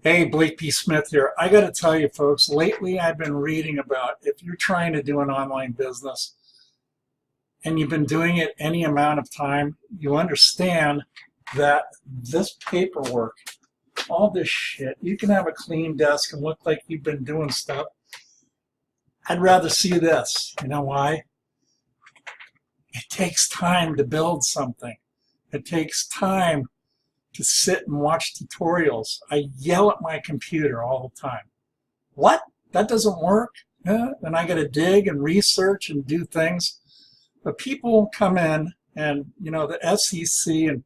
Hey, Blake P. Smith here. I got to tell you, folks, lately I've been reading about if you're trying to do an online business and you've been doing it any amount of time, you understand that this paperwork, all this shit, you can have a clean desk and look like you've been doing stuff. I'd rather see this. You know why? It takes time to build something. It takes time to sit and watch tutorials. I yell at my computer all the time. What? That doesn't work? Then I got to dig and research and do things. But people come in and, you know, the SEC and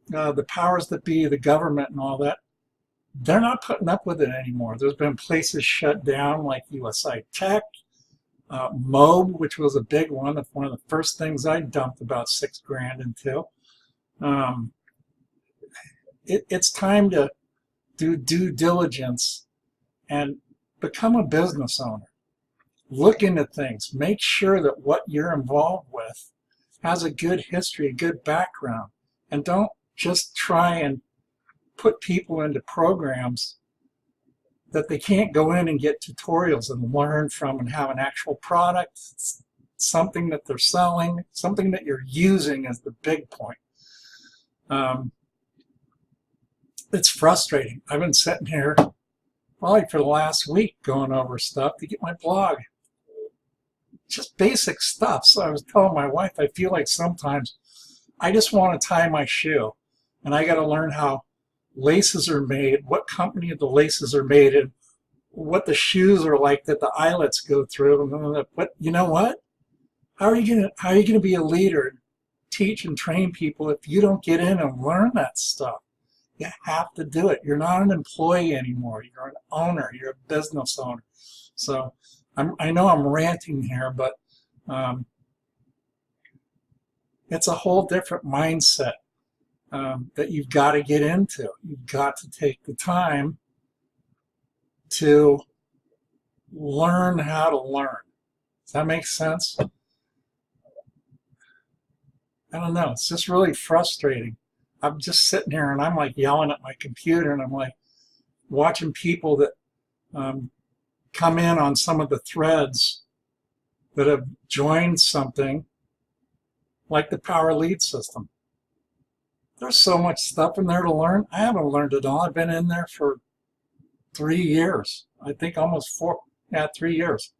the powers that be, the government and all that, they're not putting up with it anymore. There's been places shut down like USI Tech, MOB, which was a big one. That's one of the first things I dumped about $6,000 into. It's time to do due diligence and become a business owner. Look into things. Make sure that what you're involved with has a good history, a good background. And don't just try and put people into programs that they can't go in and get tutorials and learn from and have an actual product, something that they're selling, something that you're using is the big point. It's frustrating. I've been sitting here probably for the last week going over stuff to get my blog. Just basic stuff. So I was telling my wife, I feel like sometimes I just want to tie my shoe. And I got to learn how laces are made, what company the laces are made in, what the shoes are like that the eyelets go through. But you know what? How are you gonna be a leader and teach and train people if you don't get in and learn that stuff? You have to do it. You're not an employee anymore. You're an owner. You're a business owner. So I know I'm ranting here, but it's a whole different mindset that you've got to get into. You've got to take the time to learn how to learn. Does that make sense? I don't know. It's just really frustrating. I'm just sitting here and I'm like yelling at my computer and I'm like watching people that come in on some of the threads that have joined something like the Power Lead system. There's so much stuff in there to learn. I haven't learned it all. I've been in there for 3 years. I think almost 3 years.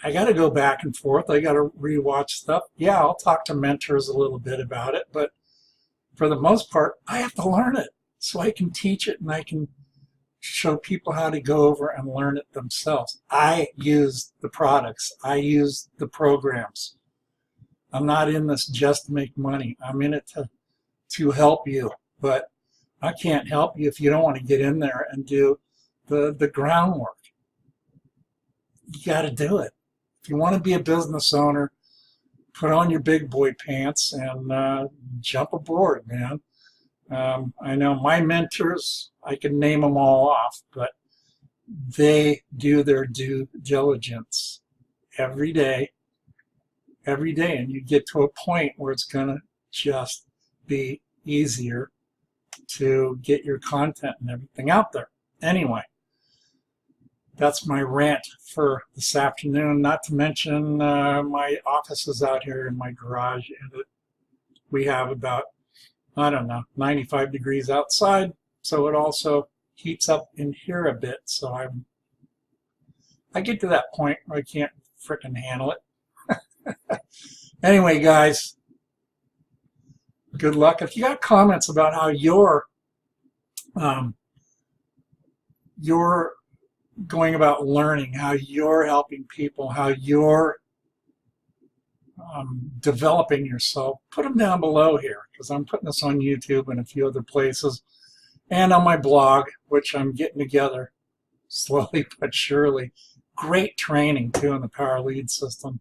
I got to go back and forth. I got to rewatch stuff. Yeah, I'll talk to mentors a little bit about it, but for the most part, I have to learn it so I can teach it and I can show people how to go over and learn it themselves. I use the products. I use the programs. I'm not in this just to make money. I'm in it to help you, but I can't help you if you don't want to get in there and do the groundwork. You got to do it. If you want to be a business owner, put on your big boy pants and jump aboard, man. I know my mentors, I can name them all off, but they do their due diligence every day, and you get to a point where it's going to just be easier to get your content and everything out there. Anyway, that's my rant for this afternoon, not to mention my office is out here in my garage, and we have about, I don't know, 95 degrees outside, so it also heats up in here a bit, so I get to that point where I can't frickin' handle it. Anyway, guys, good luck. If you got comments about how you're going about learning, how you're helping people, how you're developing yourself, put them down below here, because I'm putting this on YouTube and a few other places, and on my blog, which I'm getting together slowly but surely. Great training, too, in the Power Lead system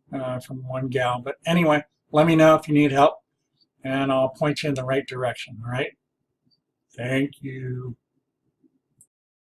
from one gal. But anyway, let me know if you need help, and I'll point you in the right direction, all right? Thank you.